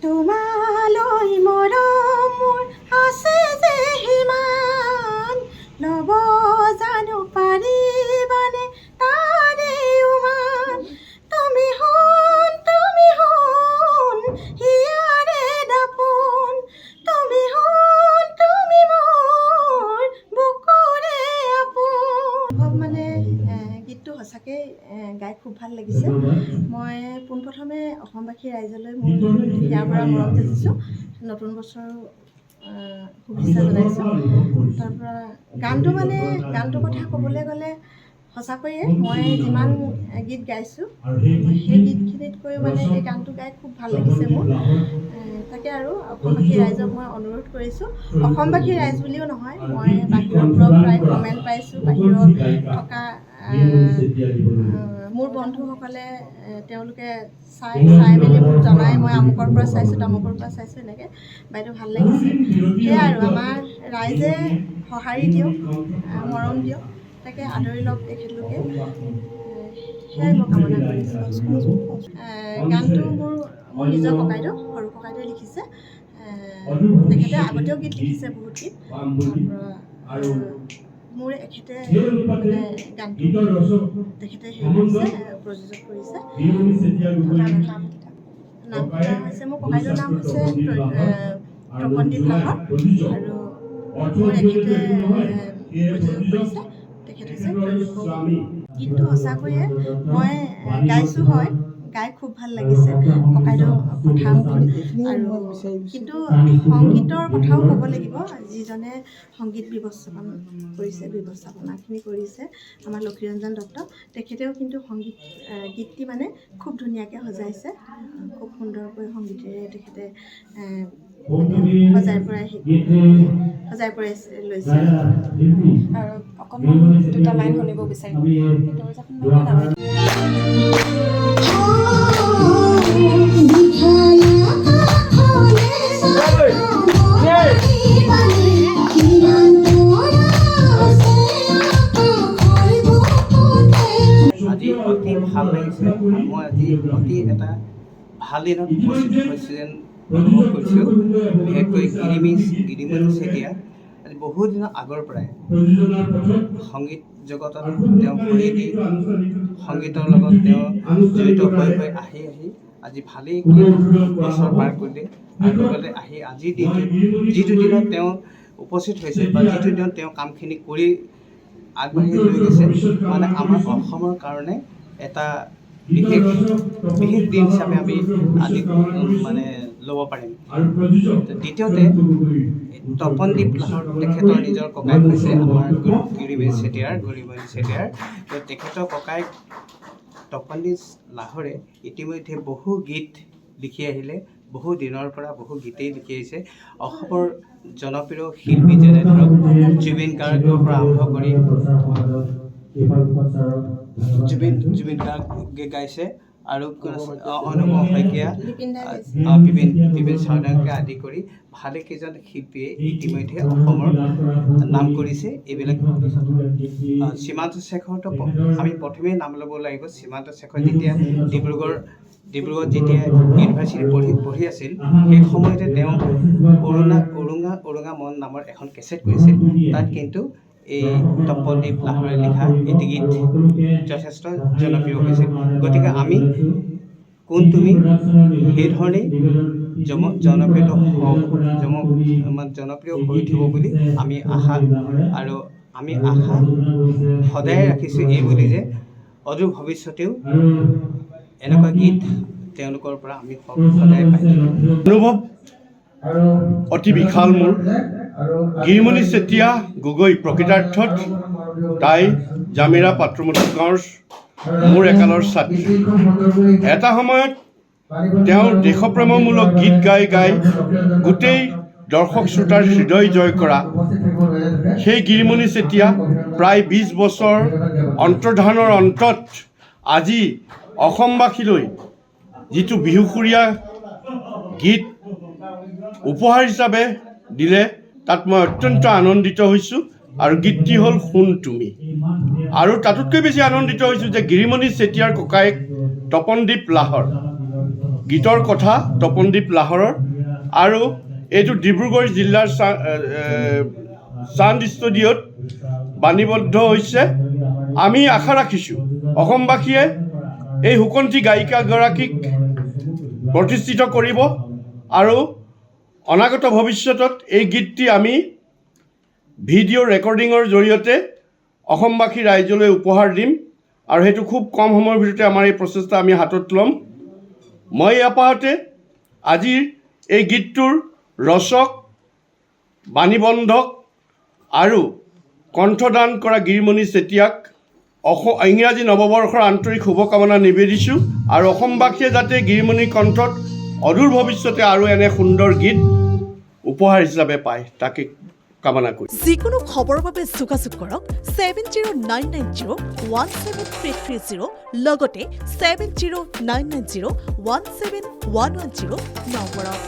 তোমালৈ মৰম মোৰ আছে যে সিমান, ল'ব জানো পাৰিবানে তাৰে উমান। তুমি সোণ হিয়াৰে দাপোন, তুমি সোণ তুমি মোৰ বুকুৰে আপোন। মানে গীতটো সঁচাকৈ গাই খুব ভাল লাগিছে। মই পোনপ্ৰথমে অসমবাসী ৰাইজলৈ মোৰ ইয়াৰ পৰা মৰম যাচিছোঁ, নতুন বছৰ শুভেচ্ছা জনাইছোঁ। তাৰপৰা গানটোৰ কথা ক'বলৈ গ'লে সঁচাকৈয়ে মই যিমান গীত গাইছোঁ সেই গীতখিনিতকৈ এই গানটো গাই খুব ভাল লাগিছে মোৰ। তাকে আৰু অসমবাসী ৰাইজক মই অনুৰোধ কৰিছোঁ, অসমবাসী ৰাইজ বুলিও নহয়, মই বাহিৰৰ পৰাও প্ৰায় কমেণ্ট পাইছোঁ। বাহিৰত থকা মোৰ বন্ধুসকলে তেওঁলোকে চাই মেলি মোক জনাই, মই আমুকৰ পৰা চাইছোঁ তামুকৰ পৰা চাইছোঁ, এনেকৈ বাইদেউ ভাল লাগিছে। সেয়াই আৰু আমাৰ ৰাইজে সঁহাৰি দিয়ক, মৰম দিয়ক, তাকে আদৰি লওক তেখেতলোকে, সেয়াই মই কামনা কৰিছোঁ। গানটো মোৰ নিজৰ ককাইদেউ, সৰু ককাইদেউৱে লিখিছে। তেখেতে আগতেও গীত লিখিছে, বহুত গীত। তাৰপৰা মোৰ এখেতে গানটো তেখেতে কৰিছে, প্ৰযোজক কৰিছে। নামকেইটা হৈছে, মোৰ ককাইদেউৰ নাম হৈছে তপনদ্বীপ লাহৰ, আৰু মোৰ এখেতে প্ৰযোজক কৰিছে, তেখেত হৈছে ত্ৰৈলোক্য। গীতটো সঁচাকৈয়ে মই গাইছোঁ, হয়, গাই খুব ভাল লাগিছে ককাইদেউ কথা শুনি। আৰু কিন্তু সংগীতৰ কথাও ক'ব লাগিব, যিজনে সংগীত ব্যৱস্থাপনাখিনি কৰিছে আমাৰ লক্ষীৰঞ্জন দত্ত, তেখেতেও কিন্তু গীতটি খুব ধুনীয়াকৈ সজাইছে, খুব সুন্দৰকৈ সংগীতেৰে তেখেতে সজাই পৰাই লৈছে। আৰু অকণমান দুটা লাইন শুনিব বিচাৰিম। আজি অতি ভাল লাগিছে। মই আজি অতি এটা ভাল দিনত উপস্থিত হৈছোঁ যেন অনুভৱ কৰিছোঁ। বিশেষকৈ গিৰিমণি চেতিয়া আজি বহু দিনৰ আগৰ পৰাই সংগীত জগতত তেওঁ ভৰি দি সংগীতৰ লগত তেওঁ জড়িত হৈ আহি আজি ভালেই বছৰ পাৰ কৰিলে। আৰু লগতে আহি আজিৰ দিনটোত যিটো দিনত তেওঁ উপস্থিত হৈছে বা যিটো দিনত তেওঁ কামখিনি কৰি আগবাঢ়ি লৈ গৈছে, আমাৰ অসমৰ কাৰণে এটা বিশেষ দিন হিচাপে আমি আজি ল'ব পাৰিম। দ্বিতীয়তে তপনদ্বীপ লাহৰ, তেখেতৰ নিজৰ ককায়েক হৈছে আমাৰ গিৰিমণি চেতিয়াৰ। তেখেতৰ ককায়েক তপনদ্বীপ লাহৰে ইতিমধ্যে বহু গীত লিখি আহিলে, বহু দিনৰ পৰা বহু গীতেই লিখি আহিছে। অসমৰ জনপ্ৰিয় শিল্পী যেনে ধৰক জুবিন গাৰ্গৰ পৰা আৰম্ভ কৰি জুবিন গাৰ্গে গাইছে, আৰু অনুপম শইকীয়া, বিপিন চাওডাংকে আদি কৰি ভালেকেইজন শিল্পীয়ে ইতিমধ্যে অসমৰ নাম কৰিছে। এইবিলাক সীমান্ত শেখৰতো আমি প্ৰথমেই নাম ল'ব লাগিব। সীমান্ত শেখৰ যেতিয়া ডিব্ৰুগড়ত যেতিয়া ইউনিভাৰ্চিটি পঢ়ি আছিল, সেই সময়তে তেওঁ উৰুঙা মন নামৰ এখন কেছেট কৰিছিল। তাত কিন্তু এই তপনদ্বীপ লাহৰে লিখা এটি গীত যথেষ্ট জনপ্ৰিয় হৈছিল। গতিকে আমি কোন তুমি সেইধৰণেই জনপ্ৰিয় হৈ উঠিব বুলি আমি আশা সদায় ৰাখিছোঁ, এই বুলি যে অদূৰ ভৱিষ্যতেও এনেকুৱা গীত তেওঁলোকৰ পৰা আমি সদায় পাই থাকিম। অনুভৱ অতি বিশাল মোৰ। গিৰিমণি চেতিয়া গগৈ প্ৰকৃতাৰ্থত তাই জামিৰা পাত্ৰমুঠি গাঁৱৰ মোৰ একালৰ ছাত্ৰী। এটা সময়ত তেওঁৰ দেশপ্ৰেমমূলক গীত গাই গোটেই দৰ্শক শ্ৰোতাৰ হৃদয় জয় কৰা সেই গিৰিমণি চেতিয়া প্ৰায় 20 বছৰ অন্তৰ্ধানৰ অন্তত আজি অসমবাসীলৈ যিটো বিহুসুৰীয়া গীত উপহাৰ হিচাপে দিলে, তাত মই অত্যন্ত আনন্দিত হৈছোঁ। আৰু গীতটি হ'ল সোণ তুমি। আৰু তাতোতকৈ বেছি আনন্দিত হৈছোঁ যে গিৰিমণি চেতিয়াৰ ককায়েক তপনদ্বীপ লাহৰ গীতৰ কথা তপনদ্বীপ লাহৰৰ আৰু এইটো ডিব্ৰুগড় জিলাৰ চান্দ ষ্টুডিঅ'ত বাণীবদ্ধ হৈছে। আমি আশা ৰাখিছোঁ অসমবাসীয়ে এই সুকন্ঠী গায়িকাগৰাকীক প্ৰতিষ্ঠিত কৰিব আৰু অনাগত ভৱিষ্যতত এই গীতটি আমি ভিডিঅ' ৰেকৰ্ডিঙৰ জৰিয়তে অসমবাসী ৰাইজলৈ উপহাৰ দিম আৰু সেইটো খুব কম সময়ৰ ভিতৰতে আমাৰ এই প্ৰচেষ্টা আমি হাতত ল'ম। মই আপাহতে আজিৰ এই গীতটোৰ ৰচক, বাণীবন্ধক আৰু কণ্ঠদান কৰা গিৰিমণি চেতিয়াক ইংৰাজী নৱবৰ্ষৰ আন্তৰিক শুভকামনা নিবেদিছোঁ আৰু অসমবাসীয়ে যাতে গিৰিমণিৰ কণ্ঠত অদূৰ ভৱিষ্যতে আৰু এনে সুন্দৰ গীত উপহাৰ হিচাপে পায় তাকে কামনা কৰি যিকোনো খবৰৰ বাবে যোগাযোগ কৰক 7099017330 লগতে 7099017110 নম্বৰত।